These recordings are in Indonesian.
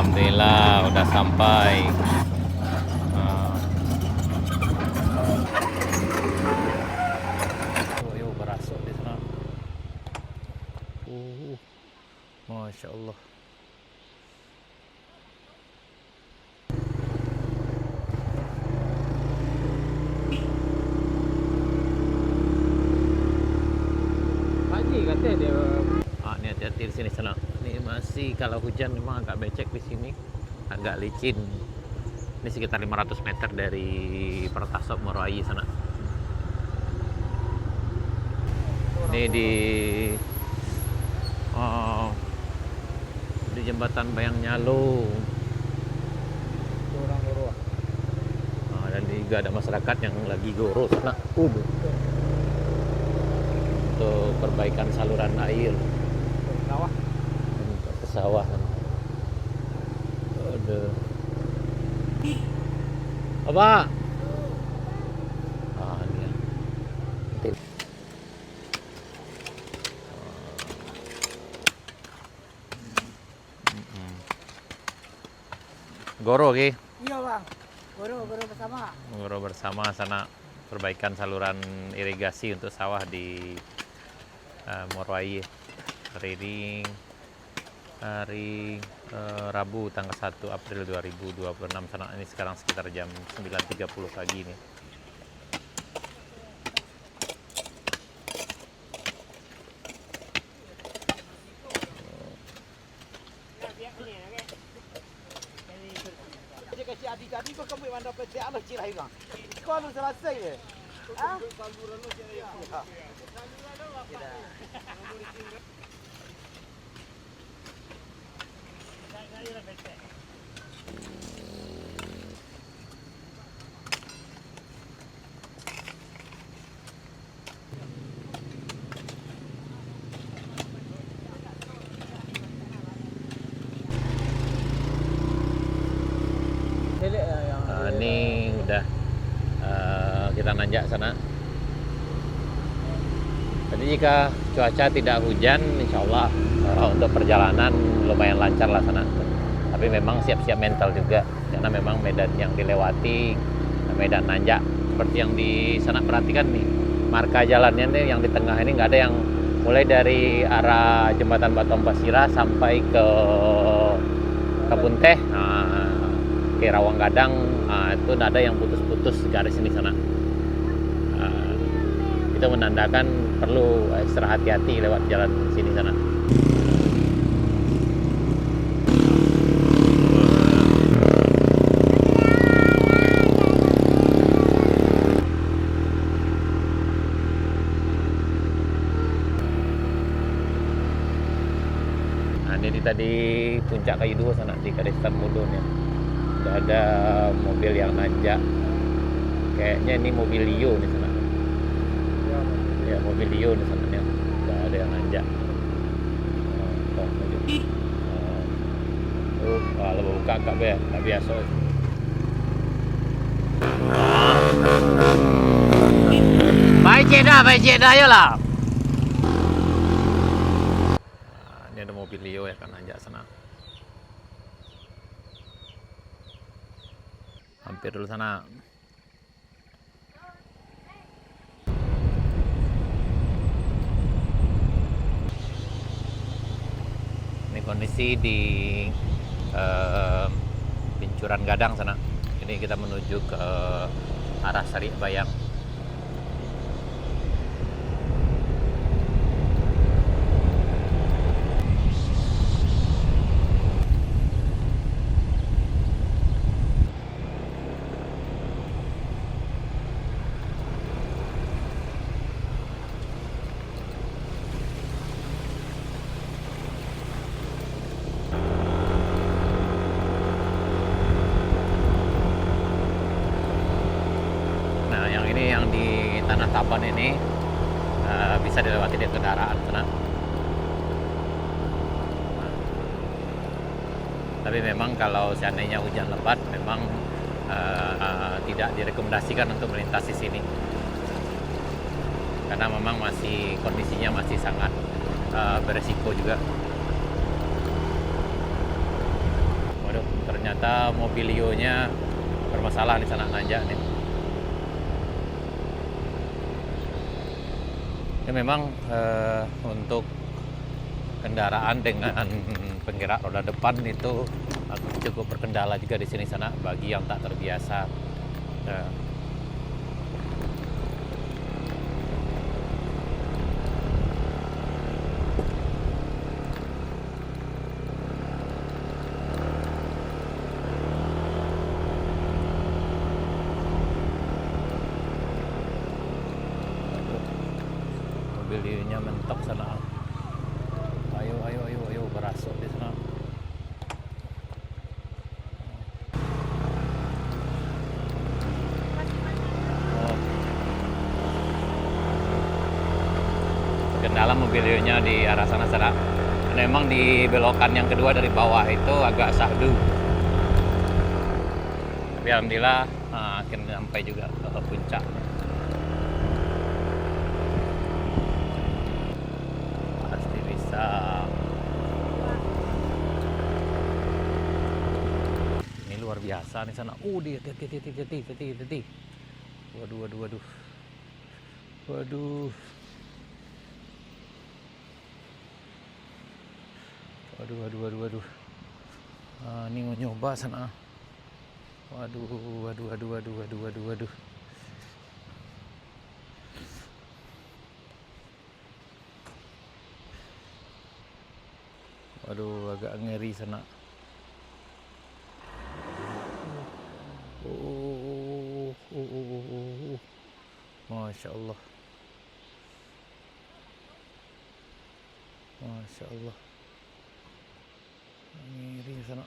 Alhamdulillah udah sampai. Ah. Oh, yuk berasuk di sana. Masya Allah. Pagi katanya dia. Ini hati-hati di sini sana. Ini masih kalau hujan memang agak becek di sini, agak licin. Ini sekitar 500 meter dari Pertasop Moroayi sana. Ini di jembatan Bayang Nyalo. Orang Goro. Dan juga ada masyarakat yang lagi goro sana. Untuk perbaikan saluran air Sawah. ke sawah. Aduh. Apa? Ini. Goro ki. Iya bang. Goro bersama. Goro bersama sana perbaikan saluran irigasi untuk sawah di Moroayi. Hari Rabu tanggal 1 April 2026 sana. Ini sekarang sekitar jam 9.30 pagi nih. Dia kasih adik-adik kau kembali mana peti anak cirai bang. Kau lu selesai ya? Ah? Ini udah kita nanjak sana. Jadi jika cuaca tidak hujan, insya Allah untuk perjalanan lumayan lancar lah sana. Tapi memang siap-siap mental juga, karena memang medan yang dilewati, medan nanjak. Seperti yang di sana perhatikan nih, marka jalannya nih yang di tengah ini nggak ada yang mulai dari arah jembatan Batom Pasira sampai ke Kebun Teh, ke Rawang Gadang, itu ada yang putus-putus garis ini sana. Itu menandakan perlu ekstra hati-hati lewat jalan sini sana. Ini tadi puncak Kayu Dua sana di Kadestan Mudun ya. Udah ada mobil yang nanjak. Kayaknya ini mobil Lio nih sana. Ya, mobil Lio di sana ya. Udah ada yang nanjak. Kalau buka kak be, tak biasa. Baik ceda ya lah. Ini ada mobil Lio ya kan nanjak sana. Hampir dulu sana. Ini kondisi di Pincuran Gadang sana. Ini kita menuju ke arah Sari Bayang. Yang di Tanah Taban ini bisa dilewati dengan kendaraan sana. Tapi memang kalau seandainya hujan lebat memang tidak direkomendasikan untuk melintasi sini, karena memang masih kondisinya masih sangat beresiko juga. Waduh, ternyata mobilionya bermasalah di sana, nanjak nih. Ya memang untuk kendaraan dengan penggerak roda depan itu cukup berkendala juga di sini sana bagi yang tak terbiasa. Mobilnya mentok sana. Ayo berasuk di sana. Kendala mobilnya di arah sana. Memang di belokan yang kedua dari bawah itu agak sahdu. Tapi alhamdulillah akhirnya sampai juga ke puncak. Pasti bisa. Ini luar biasa nih sana. Dia hati-hati. Waduh. Waduh. Ini mau nyoba sana. Waduh. Waduh, agak ngeri sana. Masya Allah. Ngeri sana.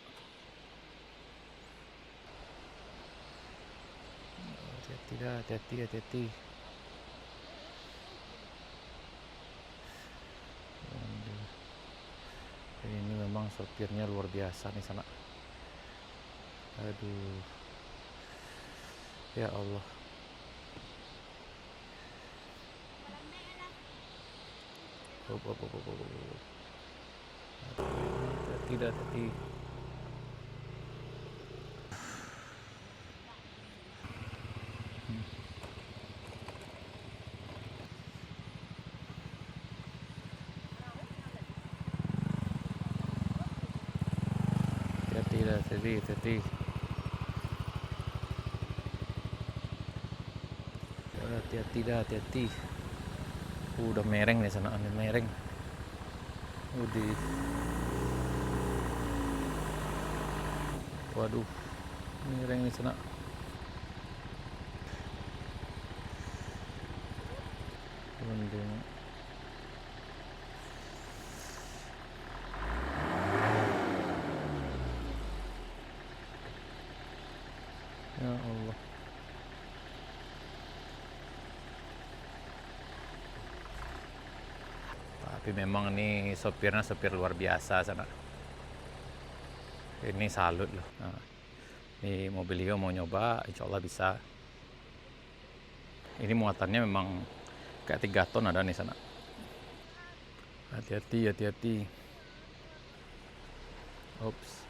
Hati-hati. Ini memang sopirnya luar biasa nih sana. Aduh. Ya Allah. Hati-hati. Hati-hati. Udah mereng nih sana, mereng. Waduh, mereng nih sana. Ya Allah. Tapi memang ini sopirnya sopir luar biasa sana. Ini salut loh. Ini Mobilio mau nyoba, insya Allah bisa. Ini muatannya memang kayak 3 ton ada nih sana. Hati-hati. Oops.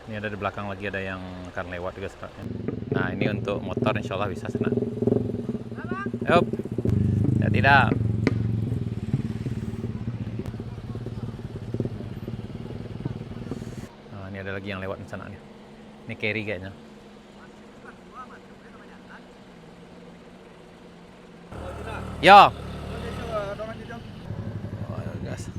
Ini ada di belakang lagi ada yang akan lewat juga sekarang. Nah ini untuk motor insya Allah bisa sana. Yup. Ya tidak. Nah, ini ada lagi yang lewat di sana nih. Ini carry kayaknya. Yo. Gas.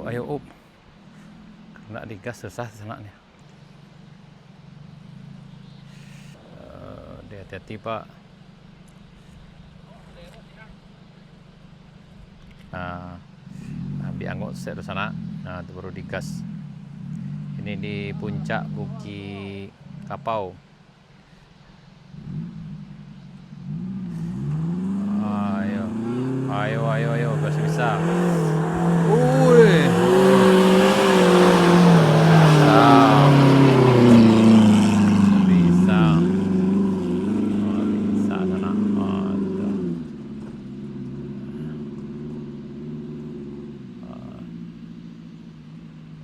Ayo. Kena digas susah sana nih. Oke, hati-hati Pak. Nah, ambil angkut di sana. Nah, itu baru digas. Ini di puncak Bukit Kapau. Ayo, masih bisa. Wih. Bisa. Bisa sana.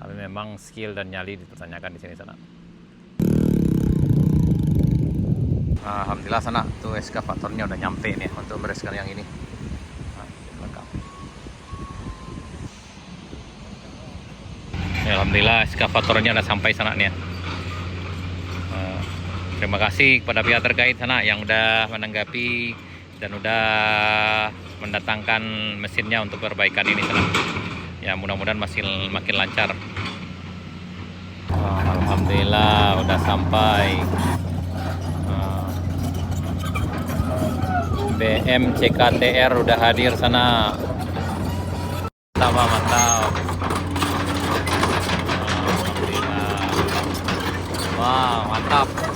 Tapi memang skill dan nyali dipertanyakan di sini sana. Alhamdulillah sana tuh eskavatornya udah nyampe nih untuk membereskan yang ini. Alhamdulillah eskavatornya udah sampai sana nih. Terima kasih kepada pihak terkait sana yang udah menanggapi dan udah mendatangkan mesinnya untuk perbaikan ini sana. Ya mudah-mudahan makin lancar. Alhamdulillah udah sampai. BM CKTR udah hadir sana. Mantap. Alhamdulillah. Wah, mantap.